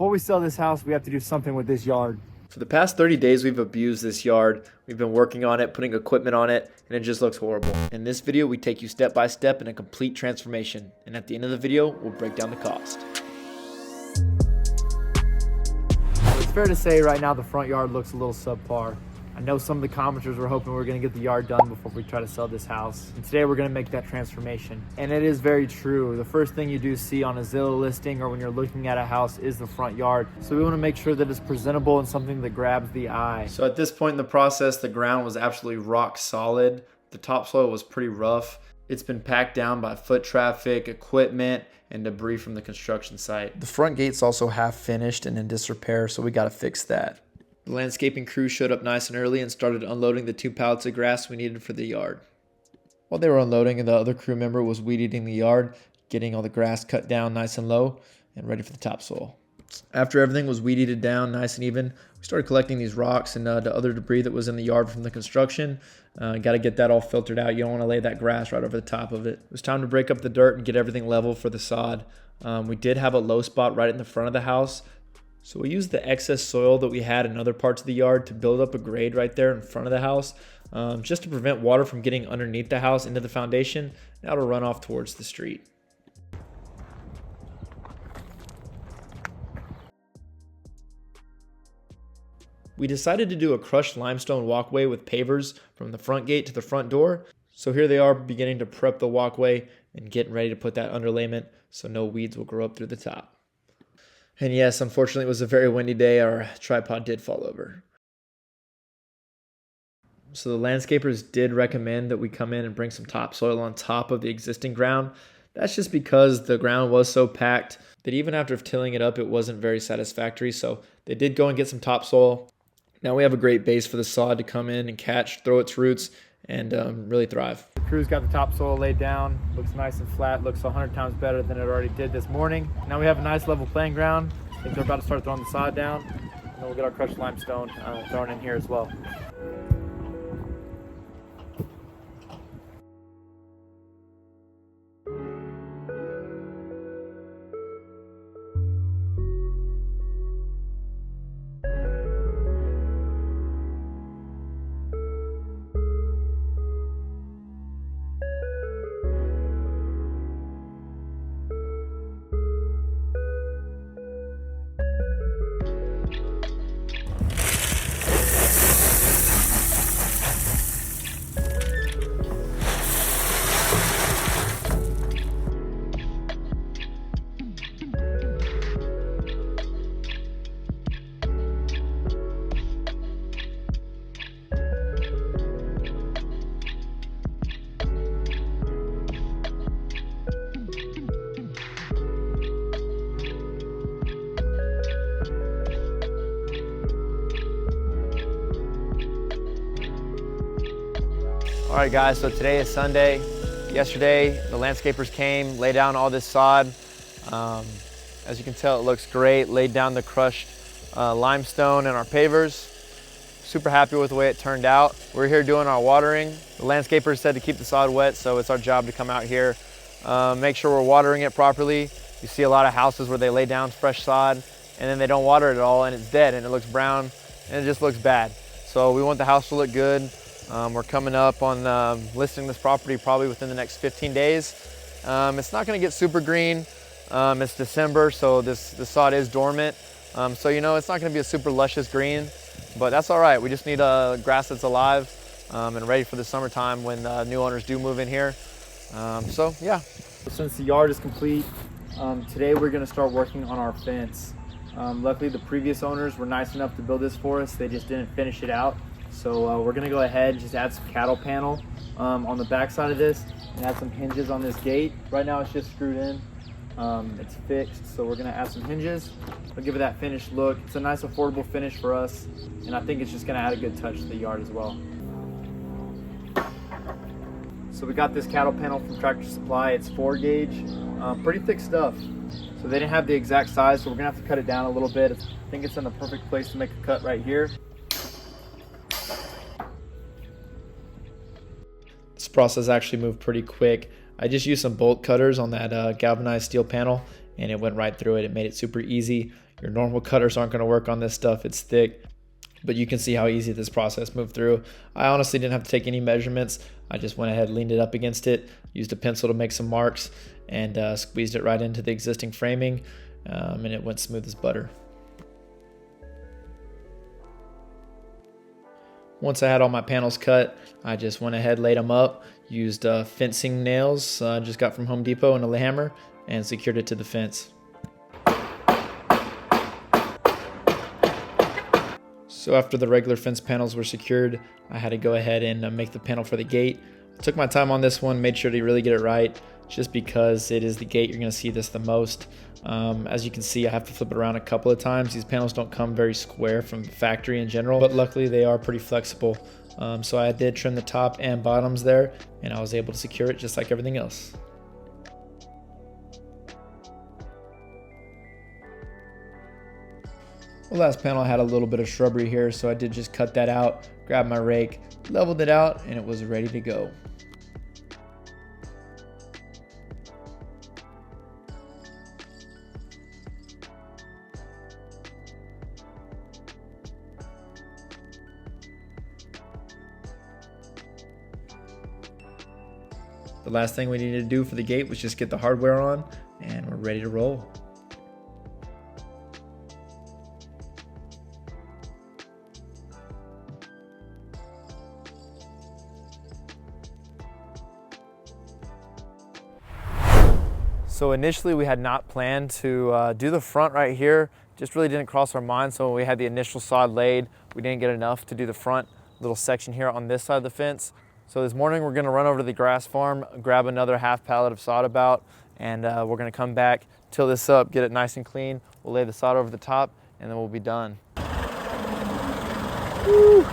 Before we sell this house, we have to do something with this yard. For the past 30 days, we've abused this yard. We've been working on it, putting equipment on it, and it just looks horrible. In this video, we take you step by step in a complete transformation. And at the end of the video, we'll break down the cost. It's fair to say right now the front yard looks a little subpar. I know some of the commenters were hoping we were going to get the yard done before we try to sell this house. And today we're going to make that transformation. And it is very true. The first thing you do see on a Zillow listing or when you're looking at a house is the front yard. So we want to make sure that it's presentable and something that grabs the eye. So at this point in the process, the ground was absolutely rock solid. The topsoil was pretty rough. It's been packed down by foot traffic, equipment, and debris from the construction site. The front gate's also half finished and in disrepair, so we got to fix that. The landscaping crew showed up nice and early and started unloading the 2 pallets of grass we needed for the yard. While they were unloading, the other crew member was weed eating the yard, getting all the grass cut down nice and low and ready for the topsoil. After everything was weed eated down nice and even, we started collecting these rocks and the other debris that was in the yard from the construction. Got to get that all filtered out. You don't want to lay that grass right over the top of it. It was time to break up the dirt and get everything level for the sod. We did have a low spot right in the front of the house, so we used the excess soil that we had in other parts of the yard to build up a grade right there in front of the house, just to prevent water from getting underneath the house into the foundation and out to run off towards the street. We decided to do a crushed limestone walkway with pavers from the front gate to the front door. So here they are beginning to prep the walkway and getting ready to put that underlayment so no weeds will grow up through the top. And yes, unfortunately, it was a very windy day. Our tripod did fall over. So the landscapers did recommend that we come in and bring some topsoil on top of the existing ground. That's just because the ground was so packed that even after tilling it up, it wasn't very satisfactory. So they did go and get some topsoil. Now we have a great base for the sod to come in and catch, throw its roots, and really thrive. The crew's got the topsoil laid down. Looks nice and flat. Looks 100 times better than it already did this morning. Now we have a nice level playing ground. I think they're about to start throwing the sod down. And then we'll get our crushed limestone thrown in here as well. All right guys, so today is Sunday. Yesterday, the landscapers came, laid down all this sod. As you can tell, it looks great. Laid down the crushed limestone and our pavers. Super happy with the way it turned out. We're here doing our watering. The landscapers said to keep the sod wet, so it's our job to come out here, make sure we're watering it properly. You see a lot of houses where they lay down fresh sod and then they don't water it at all and it's dead and it looks brown and it just looks bad. So we want the house to look good. We're coming up on listing this property probably within the next 15 days. It's not going to get super green. It's December, so this sod is dormant. So you know it's not going to be a super luscious green, but that's all right. We just need grass that's alive and ready for the summertime when new owners do move in here. So yeah. Since the yard is complete, today we're going to start working on our fence. Luckily, the previous owners were nice enough to build this for us. They just didn't finish it out. So we're gonna go ahead and just add some cattle panel on the back side of this and add some hinges on this gate. Right now it's just screwed in, it's fixed, so we're gonna add some hinges. We'll give it that finished look. It's a nice affordable finish for us, and I think it's just gonna add a good touch to the yard as well. So we got this cattle panel from Tractor Supply. It's 4 gauge, pretty thick stuff. So they didn't have the exact size, so we're gonna have to cut it down a little bit. I think it's in the perfect place to make a cut right here. This process actually moved pretty quick. I just used some bolt cutters on that galvanized steel panel and it went right through it. It made it super easy. Your normal cutters aren't gonna work on this stuff, it's thick. But you can see how easy this process moved through. I honestly didn't have to take any measurements. I just went ahead, leaned it up against it, used a pencil to make some marks, and squeezed it right into the existing framing, and it went smooth as butter. Once I had all my panels cut, I just went ahead, laid them up, used fencing nails I just got from Home Depot and a hammer, and secured it to the fence. So after the regular fence panels were secured, I had to go ahead and make the panel for the gate. I took my time on this one, made sure to really get it right, just because it is the gate you're gonna see this the most. As you can see, I have to flip it around a couple of times. These panels don't come very square from the factory in general, but luckily they are pretty flexible. So I did trim the top and bottoms there, and I was able to secure it just like everything else. The last panel had a little bit of shrubbery here, so I did just cut that out, grabbed my rake, leveled it out, and it was ready to go. The last thing we needed to do for the gate was just get the hardware on, and we're ready to roll. So initially we had not planned to do the front right here. Just really didn't cross our mind. So when we had the initial sod laid, we didn't get enough to do the front little section here on this side of the fence. So this morning we're gonna run over to the grass farm, grab another half pallet of sod about, and we're gonna come back, till this up, get it nice and clean. We'll lay the sod over the top, and then we'll be done. Woo.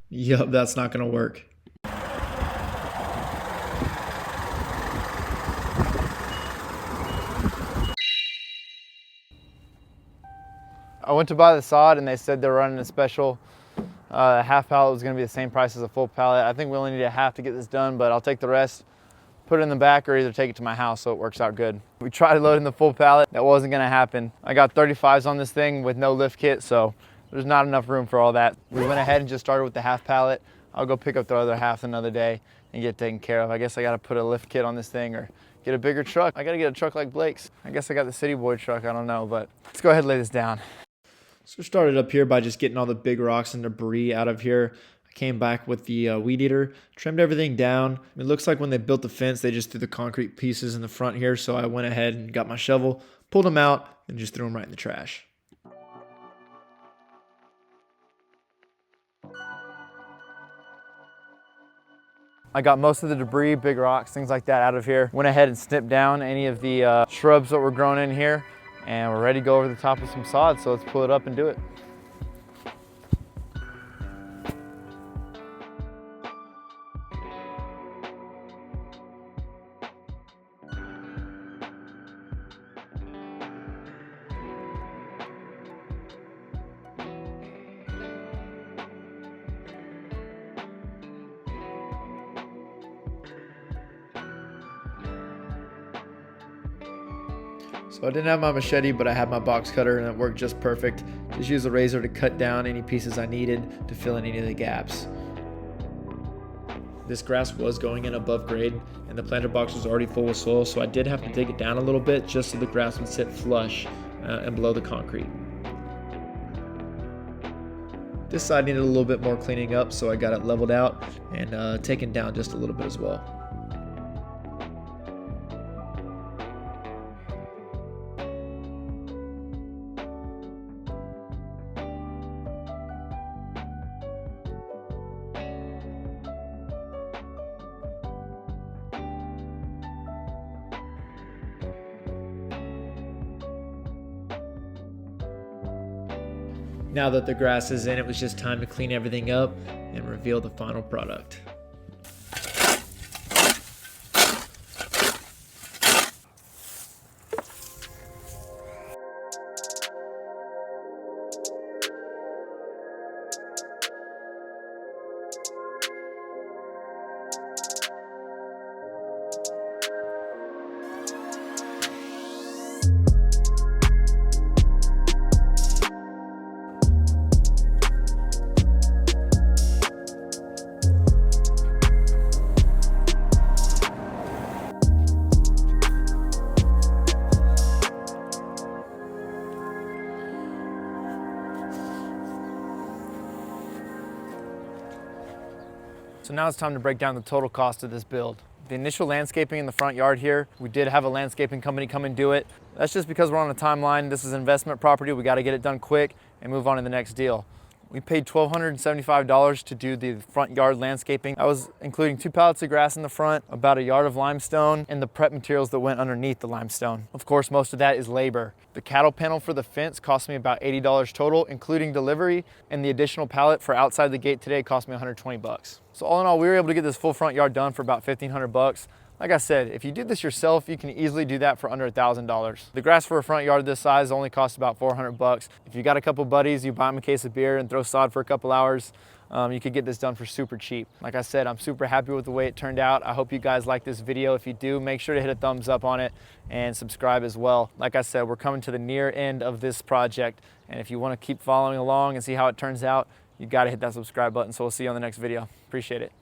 Yup, that's not gonna work. I went to buy the sod and they said they're running a special. Half pallet was gonna be the same price as a full pallet. I think we only need a half to get this done, but I'll take the rest, put it in the back, or either take it to my house so it works out good. We tried loading the full pallet. That wasn't gonna happen. I got 35s on this thing with no lift kit, so there's not enough room for all that. We went ahead and just started with the half pallet. I'll go pick up the other half another day and get it taken care of. I guess I gotta put a lift kit on this thing or get a bigger truck. I gotta get a truck like Blake's. I guess I got the City Boy truck, I don't know, but let's go ahead and lay this down. So we started up here by just getting all the big rocks and debris out of here. I came back with the weed eater, trimmed everything down. It looks like when they built the fence, they just threw the concrete pieces in the front here. So I went ahead and got my shovel, pulled them out, and just threw them right in the trash. I got most of the debris, big rocks, things like that out of here. Went ahead and snipped down any of the shrubs that were growing in here, and we're ready to go over the top of some sod, so let's pull it up and do it. So I didn't have my machete, but I had my box cutter and it worked just perfect. Just used the razor to cut down any pieces I needed to fill in any of the gaps. This grass was going in above grade and the planter box was already full of soil, so I did have to dig it down a little bit just so the grass would sit flush and below the concrete. This side needed a little bit more cleaning up, so I got it leveled out and taken down just a little bit as well. Now that the grass is in, it was just time to clean everything up and reveal the final product. So now it's time to break down the total cost of this build. The initial landscaping in the front yard here, we did have a landscaping company come and do it. That's just because we're on a timeline. This is investment property. We got to get it done quick and move on to the next deal. We paid $1,275 to do the front yard landscaping. That was including 2 pallets of grass in the front, about a yard of limestone, and the prep materials that went underneath the limestone. Of course, most of that is labor. The cattle panel for the fence cost me about $80 total, including delivery, and the additional pallet for outside the gate today cost me 120 bucks. So all in all, we were able to get this full front yard done for about 1,500 bucks. Like I said, if you do this yourself, you can easily do that for under $1,000. The grass for a front yard this size only costs about 400 bucks. If you got a couple buddies, you buy them a case of beer and throw sod for a couple hours, you could get this done for super cheap. Like I said, I'm super happy with the way it turned out. I hope you guys like this video. If you do, make sure to hit a thumbs up on it and subscribe as well. Like I said, we're coming to the near end of this project, and if you want to keep following along and see how it turns out, you got to hit that subscribe button. So we'll see you on the next video. Appreciate it.